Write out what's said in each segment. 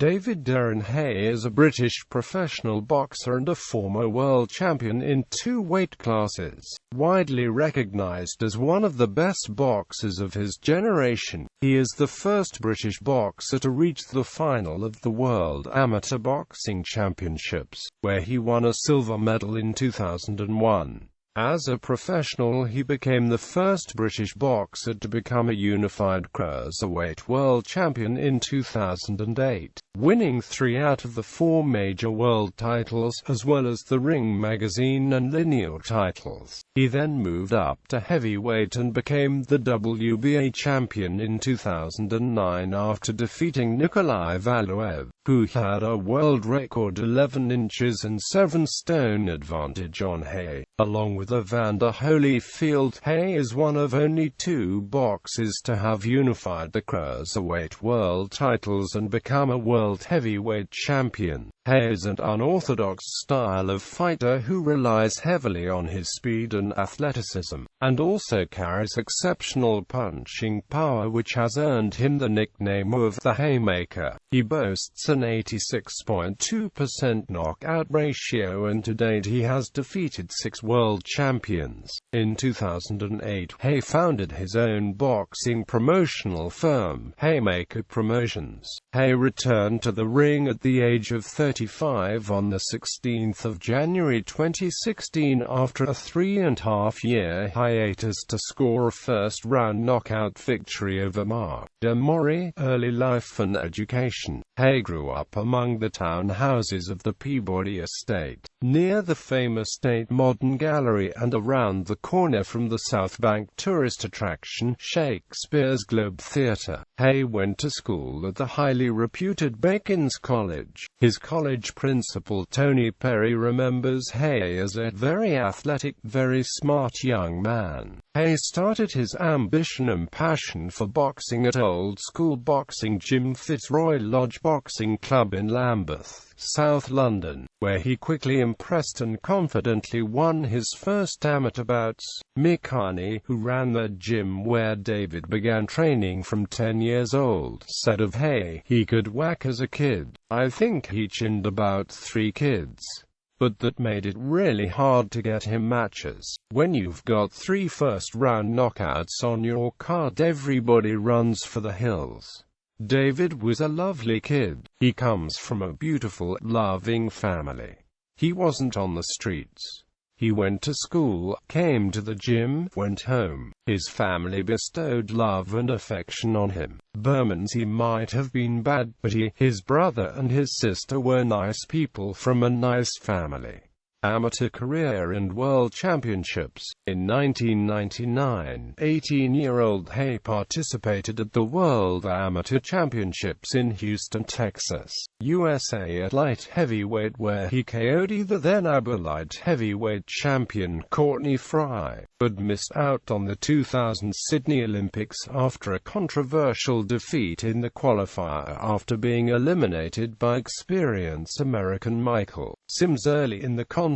Deron Haye is a British professional boxer and a former world champion in 2 weight classes. Widely recognised as one of the best boxers of his generation, he is the first British boxer to reach the final of the World Amateur Boxing Championships, where he won a silver medal in 2001. As a professional, he became the first British boxer to become a unified cruiserweight world champion in 2008, winning 3 out of the 4 major world titles, as well as the Ring Magazine and Lineal titles. He then moved up to heavyweight and became the WBA champion in 2009 after defeating Nikolai Valuev, who had a world record 11 inches and 7 stone advantage on Haye. Along with Evander Holyfield, Haye is one of only 2 boxers to have unified the cruiserweight world titles and become a world heavyweight champion. Haye is an unorthodox style of fighter who relies heavily on his speed and athleticism, and also carries exceptional punching power, which has earned him the nickname of the Haymaker. He boasts an 86.2% knockout ratio, and to date he has defeated 6 world champions. In 2008, Haye founded his own boxing promotional firm, Haymaker Promotions. Haye returned to the ring at the age of 35 on the 16th of January 2016 after a 3.5-year hiatus to score a first-round knockout victory over Mark Murray. Early life and education. Haye grew up among the townhouses of the Peabody Estate, near the famous Tate Modern Gallery and around the corner from the South Bank tourist attraction, Shakespeare's Globe Theatre. Haye went to school at the highly reputed Bacon's College. His college principal Tony Perry remembers Haye as a very athletic, very smart young man. Haye started his ambition and passion for boxing at Old School Boxing Gym Fitzroy Lodge Boxing Club in Lambeth, South London, where he quickly impressed and confidently won his first amateur bouts. Mick Carney, who ran the gym where David began training from 10 years old, said of Haye, "He could whack as a kid. I think he chinned about 3 kids. But that made it really hard to get him matches. When you've got 3 first-round knockouts on your card, everybody runs for the hills." David was a lovely kid. He comes from a beautiful, loving family. He wasn't on the streets. He went to school, came to the gym, went home. His family bestowed love and affection on him. Bermondsey might have been bad, but he, his brother and his sister were nice people from a nice family. Amateur career and World Championships. In 1999, 18-year-old Haye participated at the World Amateur Championships in Houston, Texas, USA at light heavyweight, where he KO'd the then ABA light heavyweight champion Courtney Fry, but missed out on the 2000 Sydney Olympics after a controversial defeat in the qualifier after being eliminated by experienced American Michael Sims early in the contest.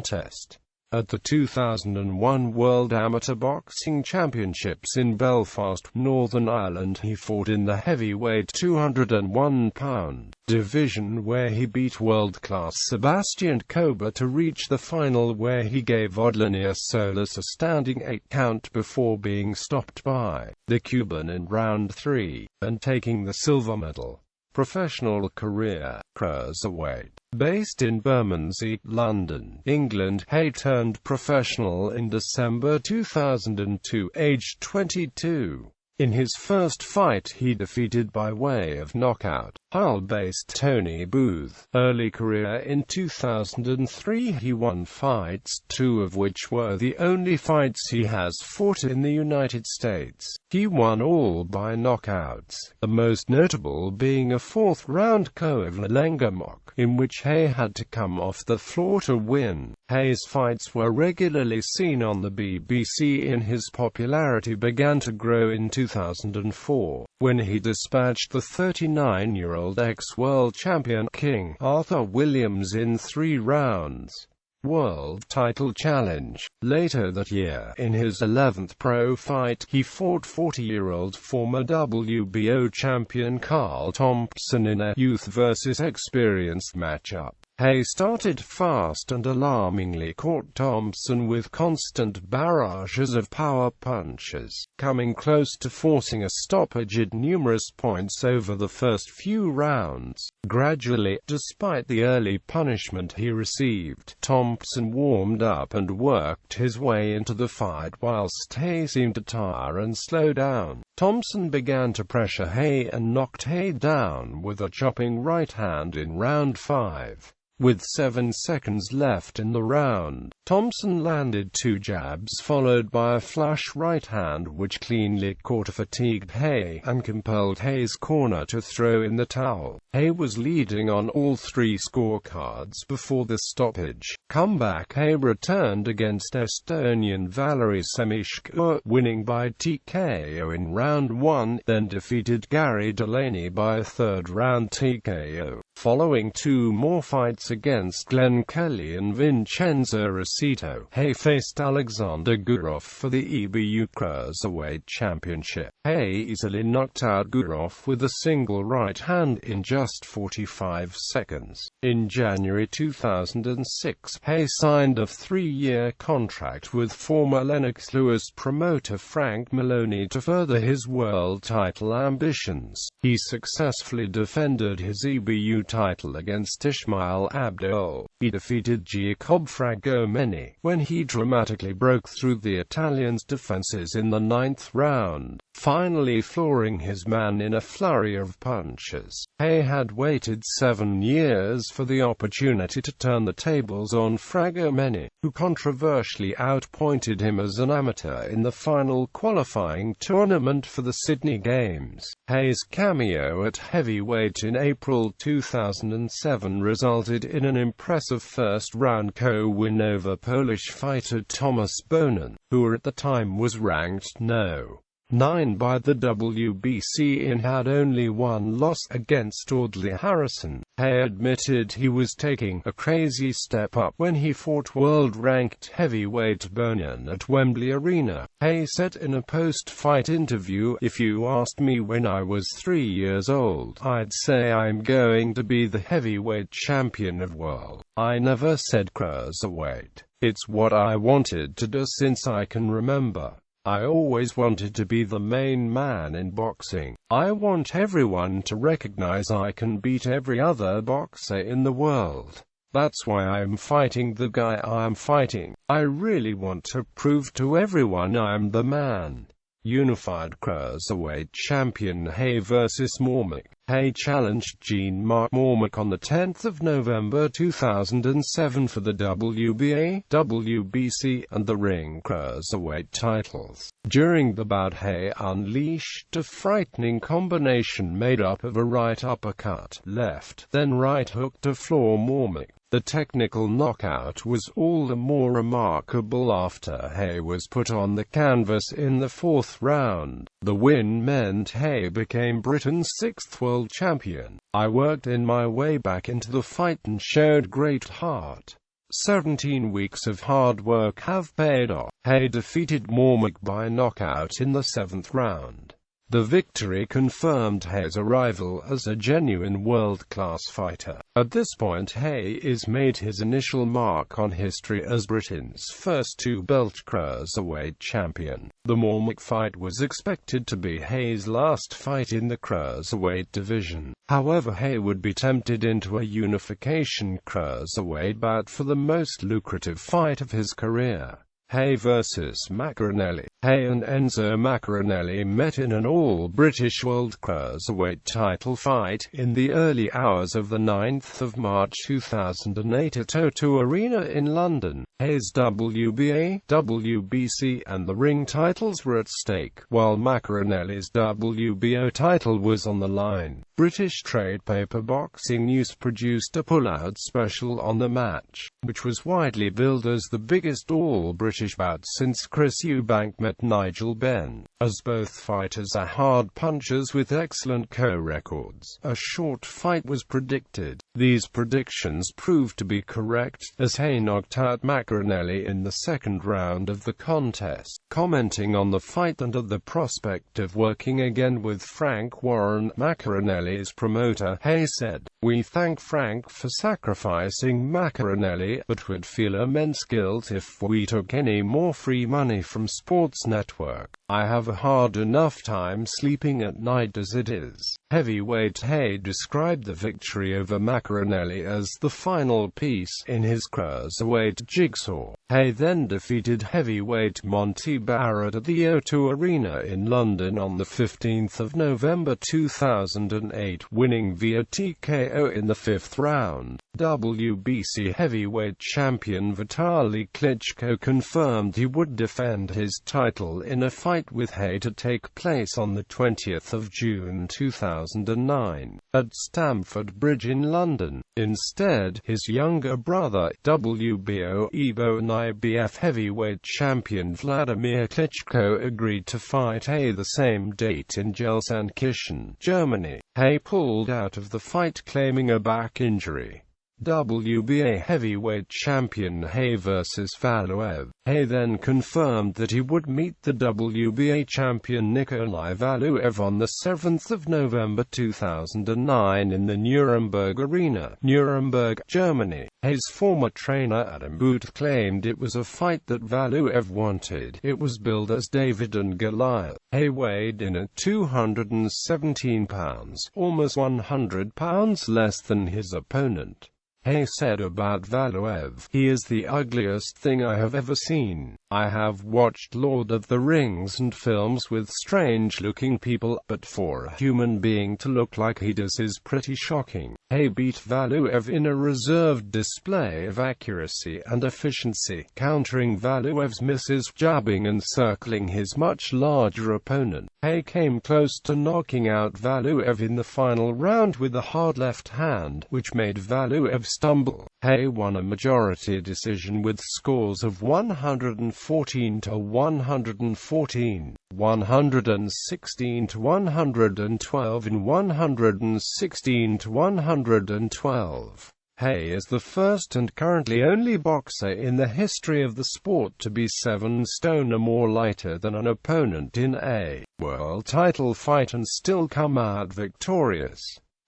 At the 2001 World Amateur Boxing Championships in Belfast, Northern Ireland, he fought in the heavyweight 201-pound division, where he beat world-class Sebastian Koba to reach the final, where he gave Odlanier Solis a standing 8-count before being stopped by the Cuban in round 3, and taking the silver medal. Professional career. Cruiserweight. Based in Bermondsey, London, England, Haye turned professional in December 2002, aged 22. In his first fight, he defeated by way of knockout Hull-based Tony Booth. Early career. In 2003 he won fights, 2 of which were the only fights he has fought in the United States. He won all by knockouts, the most notable being a 4th-round KO of Lengamok, in which Haye had to come off the floor to win. Haye's fights were regularly seen on the BBC, and his popularity began to grow in 2004, when he dispatched the 39-year-old ex-world champion King Arthur Williams in 3 rounds. World Title Challenge. Later that year, in his 11th pro fight, he fought 40-year-old former WBO champion Carl Thompson in a youth versus experienced matchup. Haye started fast and alarmingly caught Thompson with constant barrages of power punches, coming close to forcing a stoppage at numerous points over the first few rounds. Gradually, despite the early punishment he received, Thompson warmed up and worked his way into the fight whilst Haye seemed to tire and slow down. Thompson began to pressure Haye and knocked Haye down with a chopping right hand in round 5. With 7 seconds left in the round, Thompson landed 2 jabs followed by a flush right hand which cleanly caught a fatigued Haye and compelled Haye's corner to throw in the towel. Haye was leading on all 3 scorecards before the stoppage. Comeback Haye returned against Estonian Valeri Semishko, winning by TKO in round 1, then defeated Gary Delaney by a 3rd round TKO. Following 2 more fights against Glenn Kelly and Vincenzo Rosito, Haye faced Alexander Gurov for the EBU Cruiserweight Championship. Haye easily knocked out Gurov with a single right hand in just 45 seconds. In January 2006, Haye signed a 3-year contract with former Lennox Lewis promoter Frank Maloney to further his world title ambitions. He successfully defended his EBU title against Ismail Abdul. He defeated Jacob Fragomeni when he dramatically broke through the Italian's defenses in the 9th round, finally flooring his man in a flurry of punches. Haye had waited 7 years for the opportunity to turn the tables on Fragomeni, who controversially outpointed him as an amateur in the final qualifying tournament for the Sydney Games. Haye's cameo at heavyweight in April 2007 resulted in an impressive first-round co-win over Polish fighter Tomasz Bonin, who at the time was ranked No. 9 by the WBC and had only 1 loss against Audley Harrison. Haye admitted he was taking a crazy step up when he fought world-ranked heavyweight Bonin at Wembley Arena. Haye said in a post-fight interview, "If you asked me when I was 3 years old, I'd say I'm going to be the heavyweight champion of world. I never said cruiserweight. It's what I wanted to do since I can remember. I always wanted to be the main man in boxing. I want everyone to recognize I can beat every other boxer in the world. That's why I'm fighting the guy I'm fighting. I really want to prove to everyone I'm the man." Unified Cruiserweight Champion Haye vs. Mormick. Haye challenged Jean-Marc Mormick on the 10th of November 2007 for the WBA, WBC, and the Ring Cruiserweight titles. During the bout, Haye unleashed a frightening combination made up of a right uppercut, left, then right hook to floor Mormick. The technical knockout was all the more remarkable after Haye was put on the canvas in the 4th round. The win meant Haye became Britain's 6th world champion. "I worked in my way back into the fight and showed great heart. 17 weeks of hard work have paid off." Haye defeated Mormick by knockout in the 7th round. The victory confirmed Haye's arrival as a genuine world-class fighter. At this point, Haye is made his initial mark on history as Britain's first 2-belt cruiserweight champion. The Mormick fight was expected to be Haye's last fight in the cruiserweight division. However, Haye would be tempted into a unification cruiserweight bout for the most lucrative fight of his career. Haye vs. Maccarinelli. Haye and Enzo Maccarinelli met in an all-British World Cruiserweight title fight in the early hours of the 9th of March 2008 at O2 Arena in London. Haye's WBA, WBC, and the Ring titles were at stake, while Maccarinelli's WBO title was on the line. British trade paper Boxing News produced a pull-out special on the match, which was widely billed as the biggest all-British bout since Chris Eubank met heavyweight Nigel Benn. As both fighters are hard punchers with excellent co-records, a short fight was predicted. These predictions proved to be correct, as Haye knocked out Macaronelli in the second round of the contest. Commenting on the fight and the prospect of working again with Frank Warren, Macaronelli's promoter, Haye said, "We thank Frank for sacrificing Macaronelli, but would feel immense guilt if we took any more free money from Sports Network. I have a hard enough time sleeping at night as it is." Heavyweight Haye described the victory over Macaronelli as the final piece in his cruiserweight jigsaw. Haye then defeated heavyweight Monty Barrett at the O2 Arena in London on the 15th of November 2008, winning via TKO in the fifth round. WBC heavyweight champion Vitaly Klitschko confirmed he would defend his title in a fight with Haye to take place on the 20th of June 2009, at Stamford Bridge in London. Instead, his younger brother, WBO EBO and IBF heavyweight champion Vladimir Klitschko agreed to fight Haye the same date in Gelsenkirchen, Germany. Haye pulled out of the fight claiming a back injury. WBA heavyweight champion Haye vs Valuev. Haye then confirmed that he would meet the WBA champion Nikolai Valuev on the 7th of November 2009 in the Nuremberg Arena, Nuremberg, Germany. Haye's former trainer Adam Booth claimed it was a fight that Valuev wanted. It was billed as David and Goliath. Haye weighed in at 217 pounds, almost 100 pounds less than his opponent. Haye said about Valuev, "He is the ugliest thing I have ever seen. I have watched Lord of the Rings and films with strange-looking people, but for a human being to look like he does is pretty shocking." Haye beat Valuev in a reserved display of accuracy and efficiency, countering Valuev's misses, jabbing and circling his much larger opponent. Haye came close to knocking out Valuev in the final round with a hard left hand, which made Valuev stumble. Haye won a majority decision with scores of 114 to 114, 116 to 112 and 116 to 112. Haye is the first and currently only boxer in the history of the sport to be 7 stone or more lighter than an opponent in a world title fight and still come out victorious.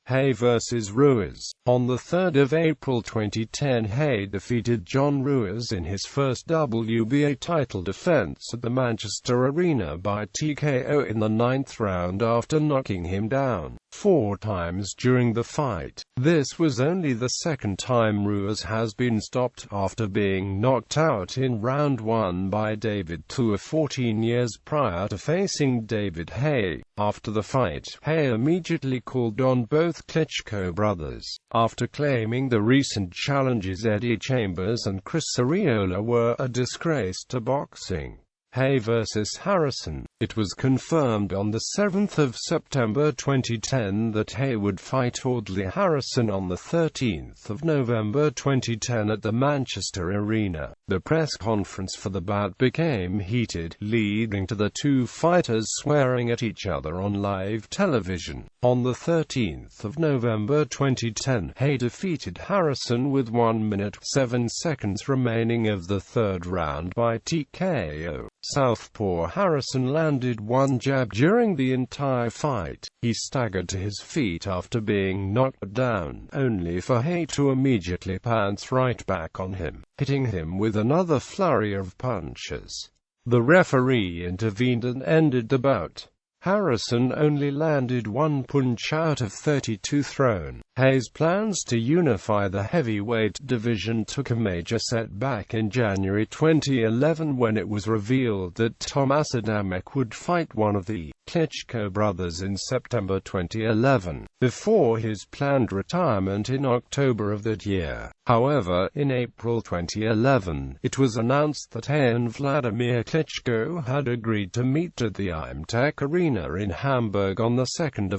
Haye vs Ruiz. On the 3rd of April 2010, Haye defeated John Ruiz in his first WBA title defense at the Manchester Arena by TKO in the 9th round after knocking him down 4 times during the fight. This was only the second time Ruiz has been stopped after being knocked out in round 1 by David Tua 14 years prior to facing David Haye. After the fight, Haye immediately called on both Klitschko brothers, after claiming the recent challenges Eddie Chambers and Chris Arreola were a disgrace to boxing. Haye vs Harrison. It was confirmed on the 7th of September 2010 that Haye would fight Audley Harrison on the 13th of November 2010 at the Manchester Arena. The press conference for the bout became heated, leading to the two fighters swearing at each other on live television. On the 13th of November 2010, Haye defeated Harrison with 1 minute 7 seconds remaining of the third round by TKO. Southpaw Harrison landed one jab during the entire fight. He staggered to his feet after being knocked down, only for Haye to immediately pounce right back on him, hitting him with another flurry of punches. The referee intervened and ended the bout. Harrison only landed 1 punch out of 32 thrown. Haye's plans to unify the heavyweight division took a major setback in January 2011 when it was revealed that Thomas Adamek would fight one of the Klitschko brothers in September 2011, before his planned retirement in October of that year. However, in April 2011, it was announced that Haye and Vladimir Klitschko had agreed to meet at the IMTech Arena Arena in Hamburg on 2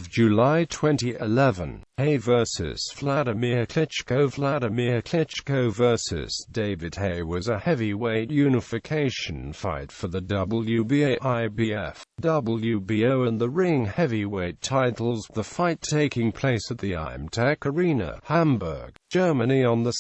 July 2011. Haye vs. Vladimir Klitschko. Vladimir Klitschko vs. David Haye was a heavyweight unification fight for the WBA, IBF, WBO and the ring heavyweight titles, the fight taking place at the Imtech Arena, Hamburg, Germany on 2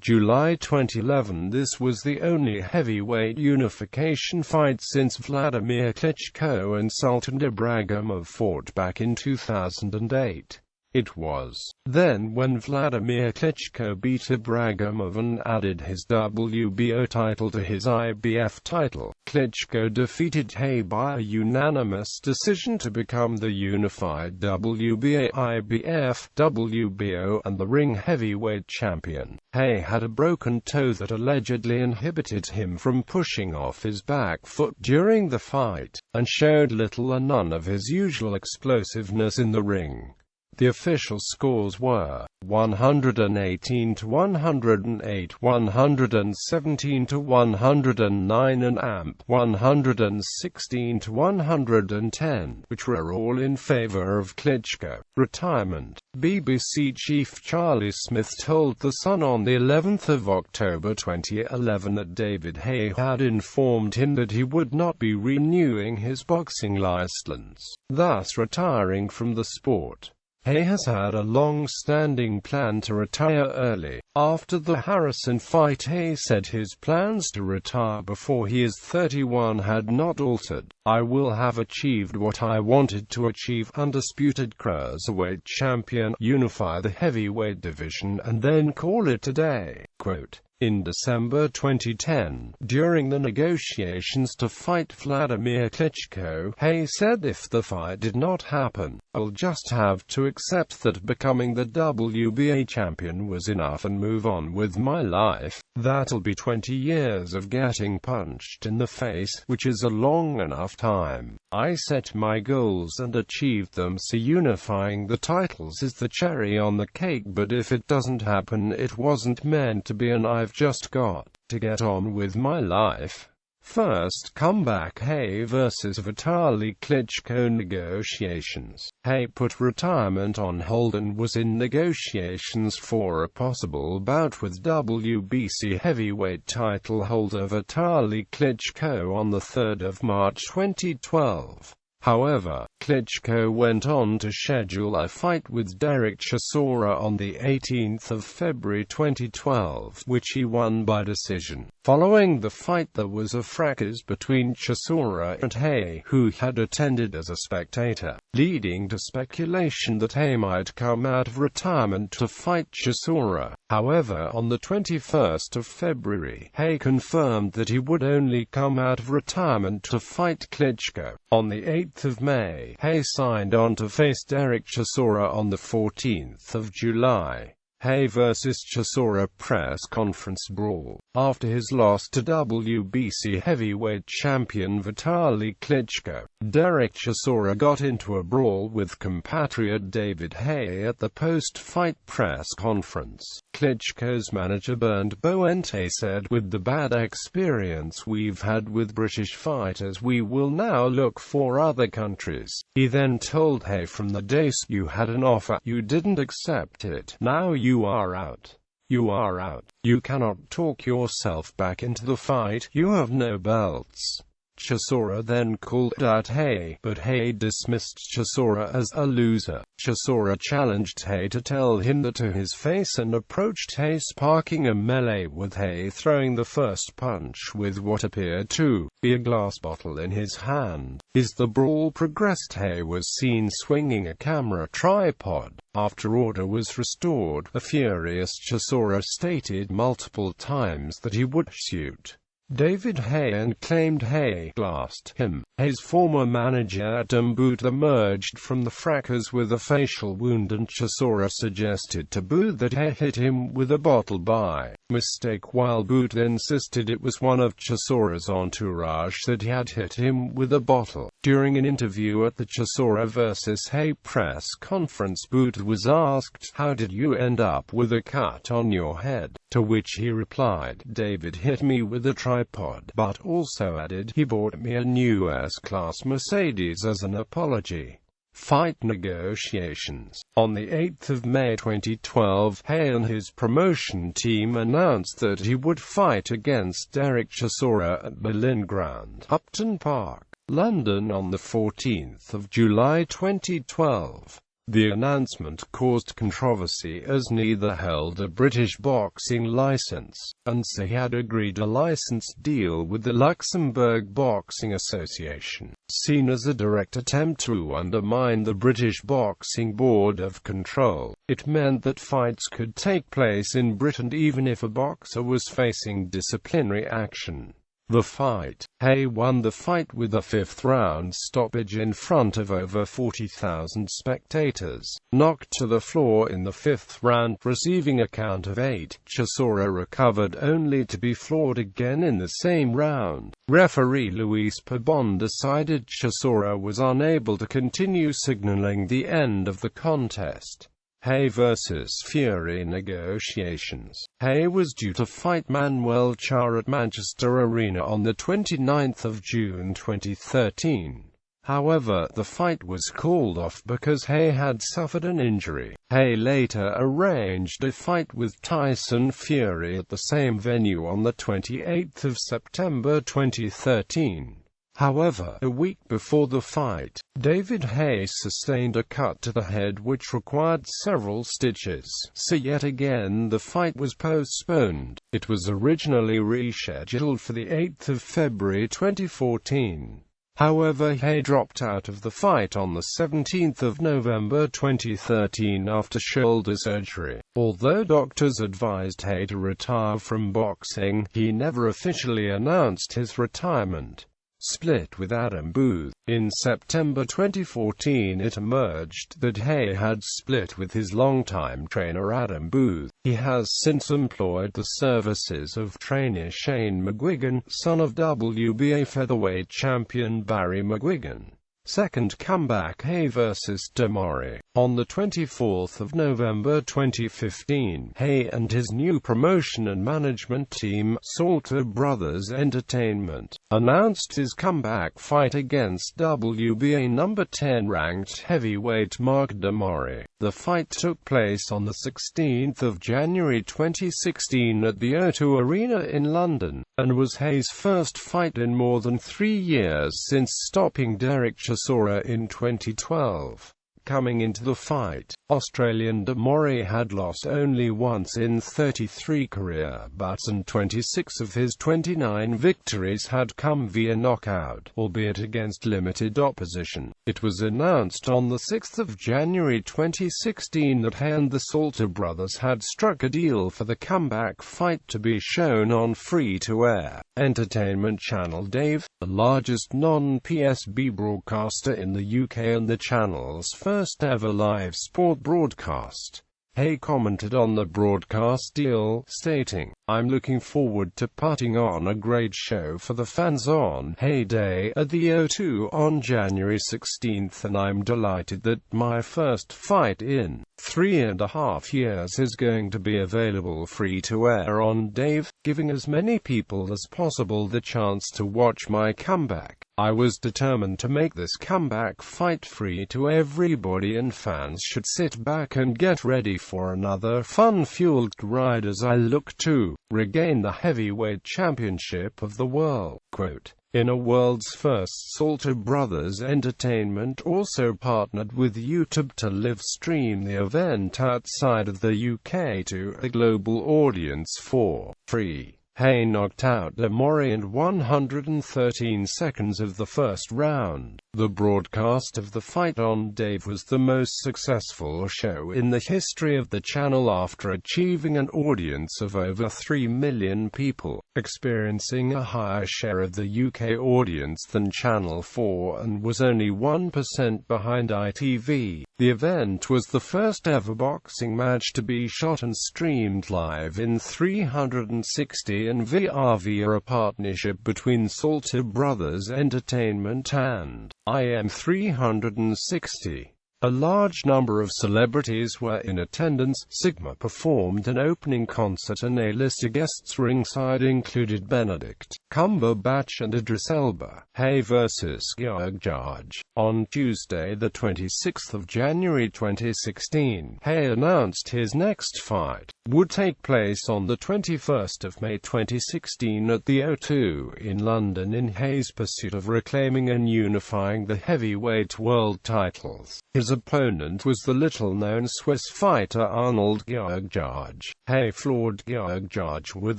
July 2011. This was the only heavyweight unification fight since Vladimir Klitschko and Sultan Ibragimov fought back in 2008. It was then when Vladimir Klitschko beat Ibragimov and added his WBO title to his IBF title. Klitschko defeated Haye by a unanimous decision to become the unified WBA, IBF, WBO, and the ring heavyweight champion. Haye had a broken toe that allegedly inhibited him from pushing off his back foot during the fight, and showed little or none of his usual explosiveness in the ring. The official scores were 118 to 108, 117 to 109 and AMP 116 to 110, which were all in favor of Klitschko. Retirement. BBC chief Charlie Smith told The Sun on the 11th of October 2011 that David Haye had informed him that he would not be renewing his boxing license, thus retiring from the sport. Haye has had a long-standing plan to retire early. After the Harrison fight, Haye said his plans to retire before he is 31 had not altered. "I will have achieved what I wanted to achieve, undisputed cruiserweight champion, unify the heavyweight division and then call it a day." Quote. In December 2010, during the negotiations to fight Vladimir Klitschko, Haye said, "If the fight did not happen, I'll just have to accept that becoming the WBA champion was enough and move on with my life. That'll be 20 years of getting punched in the face, which is a long enough time. I set my goals and achieved them, so unifying the titles is the cherry on the cake, but if it doesn't happen, it wasn't meant to be and I've just got to get on with my life." First comeback. Haye vs. Vitaly Klitschko negotiations. Haye put retirement on hold and was in negotiations for a possible bout with WBC heavyweight title holder Vitaly Klitschko on 3 March 2012. However, Klitschko went on to schedule a fight with Derek Chisora on 18 February 2012, which he won by decision. Following the fight, there was a fracas between Chisora and Haye, who had attended as a spectator, leading to speculation that Haye might come out of retirement to fight Chisora. However, on 21 February, Haye confirmed that he would only come out of retirement to fight Klitschko. On 8 May, Haye signed on to face Derek Chisora on 14 July. Haye vs. Chisora press conference brawl. After his loss to WBC heavyweight champion Vitaly Klitschko, Derek Chisora got into a brawl with compatriot David Haye at the post-fight press conference. Klitschko's manager Bernd Boente said, "With the bad experience we've had with British fighters, we will now look for other countries." He then told Haye, "From the days you had an offer, you didn't accept it. Now you are out. You are out. You cannot talk yourself back into the fight. You have no belts." Chisora then called out Haye, but Haye dismissed Chisora as a loser. Chisora challenged Haye to tell him that to his face and approached Haye, sparking a melee with Haye throwing the first punch with what appeared to be a glass bottle in his hand. As the brawl progressed, Haye was seen swinging a camera tripod. After order was restored, a furious Chisora stated multiple times that he would shoot David Haye and claimed Haye glassed him. Haye's former manager Adam Booth emerged from the fracas with a facial wound, and Chisora suggested to Booth that Haye hit him with a bottle by mistake, while Booth insisted it was one of Chisora's entourage that he had hit him with a bottle. During an interview at the Chisora vs. Haye press conference, Booth was asked, "How did you end up with a cut on your head?" To which he replied, "David hit me with a tripod tripod, but also added, "He bought me a new S-Class Mercedes as an apology." Fight negotiations. On 8 May 2012, Haye and his promotion team announced that he would fight against Derek Chisora at Berlin Ground, Upton Park, London on 14 July 2012. The announcement caused controversy as neither held a British boxing license, and so he had agreed a license deal with the Luxembourg Boxing Association, seen as a direct attempt to undermine the British Boxing Board of Control. It meant that fights could take place in Britain even if a boxer was facing disciplinary action. The fight. Haye won the fight with a fifth-round stoppage in front of over 40,000 spectators, knocked to the floor in the fifth round, receiving a count of 8. Chisora recovered only to be floored again in the same round. Referee Luis Pabon decided Chisora was unable to continue, signaling the end of the contest. Haye vs. Fury negotiations. Haye was due to fight Manuel Charr at Manchester Arena on 29 June 2013. However, the fight was called off because Haye had suffered an injury. Haye later arranged a fight with Tyson Fury at the same venue on 28 September 2013. However, a week before the fight, David Haye sustained a cut to the head which required several stitches, so yet again the fight was postponed. It was originally rescheduled for 8 February 2014. However, Haye dropped out of the fight on 17 November 2013 after shoulder surgery. Although doctors advised Haye to retire from boxing, he never officially announced his retirement. Split with Adam Booth. In September 2014 it emerged that Haye had split with his longtime trainer Adam Booth. He has since employed the services of trainer Shane McGuigan, son of WBA featherweight champion Barry McGuigan. Second comeback. Haye vs. Demore. On 24 November 2015, Haye and his new promotion and management team, Salter Brothers Entertainment, announced his comeback fight against WBA No. 10 ranked heavyweight Mark Demore. The fight took place on 16 January 2016 at the O2 Arena in London, and was Haye's first fight in more than 3 years since stopping Derek Chisora in 2012. Coming into the fight, Australian Demore had lost only once in 33 career bouts, and 26 of his 29 victories had come via knockout, albeit against limited opposition. It was announced on 6 January 2016 that Haye and the Salter brothers had struck a deal for the comeback fight to be shown on free-to-air entertainment channel Dave, the largest non-PSB broadcaster in the UK and the channel's first ever live sport broadcast. Haye commented on the broadcast deal, stating, "I'm looking forward to putting on a great show for the fans on Haye Day at the O2 on January 16th, and I'm delighted that my first fight in 3.5 years is going to be available free-to-air on Dave, giving as many people as possible the chance to watch my comeback. I was determined to make this comeback fight free to everybody, and fans should sit back and get ready for another fun-fueled ride as I look to regain the heavyweight championship of the world." Quote. In a world's first, Salter Brothers Entertainment also partnered with YouTube to live stream the event outside of the UK to a global audience for free. Haye knocked out Demore in 113 seconds of the first round. The broadcast of the fight on Dave was the most successful show in the history of the channel after achieving an audience of over 3 million people, experiencing a higher share of the UK audience than Channel 4 and was only 1% behind ITV. The event was the first ever boxing match to be shot and streamed live in 360 and VR via a partnership between Salter Brothers Entertainment and IM360. A large number of celebrities were in attendance. Sigma performed an opening concert and A-lister guests ringside included Benedict Cumberbatch and Idris Elba. Haye vs. George. On Tuesday, the 26th of January 2016, Haye announced his next fight would take place on the 21st of May 2016 at the O2 in London in Haye's pursuit of reclaiming and unifying the heavyweight world titles. His opponent was the little-known Swiss fighter Arnold George. Haye floored George with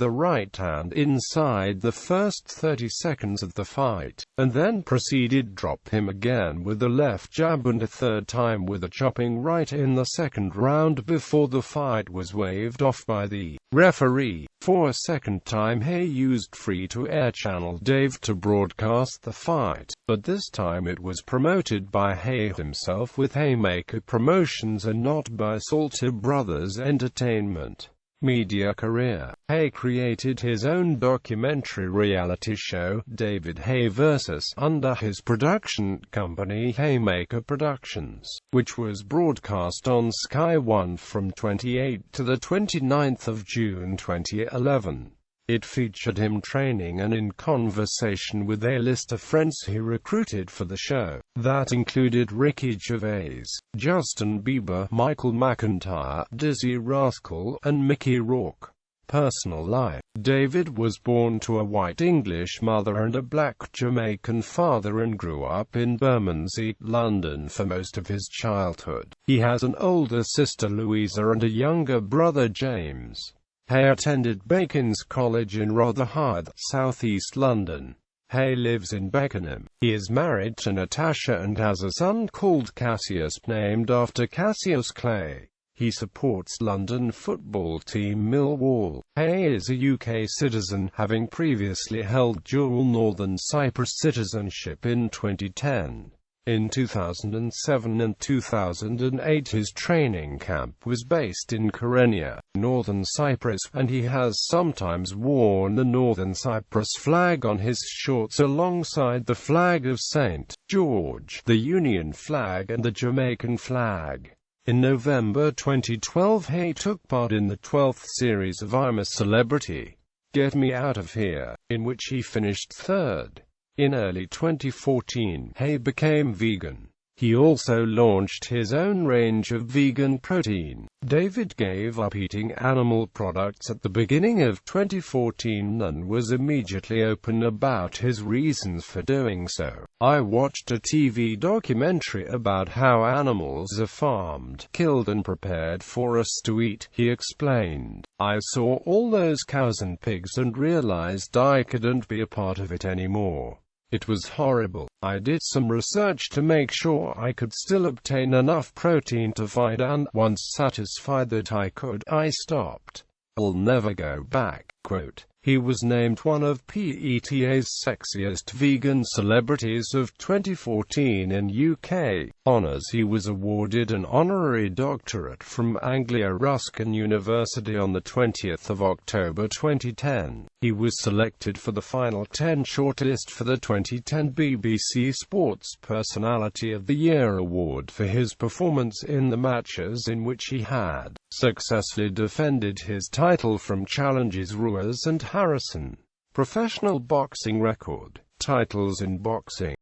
a right hand inside the first 30 seconds of the fight, and then proceeded to drop him again with a left jab and a third time with a chopping right in the second round before the fight was waved off by the referee. For a second time, Haye used free-to-air channel Dave to broadcast the fight, but this time it was promoted by Haye himself with Haymaker Promotions and not by Salter Brothers Entertainment. Media career. Haye created his own documentary reality show, David Haye vs. under his production company Haymaker Productions, which was broadcast on Sky One from 28 to the 29th of June 2011. It featured him training and in conversation with A-lister friends he recruited for the show. That included Ricky Gervais, Justin Bieber, Michael McIntyre, Dizzy Rascal, and Mickey Rourke. Personal life. David was born to a white English mother and a black Jamaican father and grew up in Bermondsey, London for most of his childhood. He has an older sister Louisa and a younger brother James. Haye attended Bacon's College in Rotherhithe, southeast London. Haye lives in Beckenham. He is married to Natasha and has a son called Cassius, named after Cassius Clay. He supports London football team Millwall. Haye is a UK citizen, having previously held dual Northern Cyprus citizenship in 2010. In 2007 and 2008 his training camp was based in Kyrenia, Northern Cyprus, and he has sometimes worn the Northern Cyprus flag on his shorts alongside the flag of St. George, the Union flag and the Jamaican flag. In November 2012 Haye took part in the 12th series of I'm a Celebrity, Get Me Out of Here, in which he finished third. In early 2014, Haye became vegan. He also launched his own range of vegan protein. David gave up eating animal products at the beginning of 2014 and was immediately open about his reasons for doing so. I watched a TV documentary about how animals are farmed, killed and prepared for us to eat, he explained. I saw all those cows and pigs and realized I couldn't be a part of it anymore. It was horrible. I did some research to make sure I could still obtain enough protein to fight, and once satisfied that I could, I stopped. I'll never go back." Quote. He was named one of PETA's sexiest vegan celebrities of 2014 in UK honours. He was awarded an honorary doctorate from Anglia Ruskin University on the 20th of October 2010. He was selected for the final 10 shortlist for the 2010 BBC Sports Personality of the Year award for his performance in the matches in which he had successfully defended his title from challengers Ruiz and Harrison. Professional boxing record. Titles in boxing.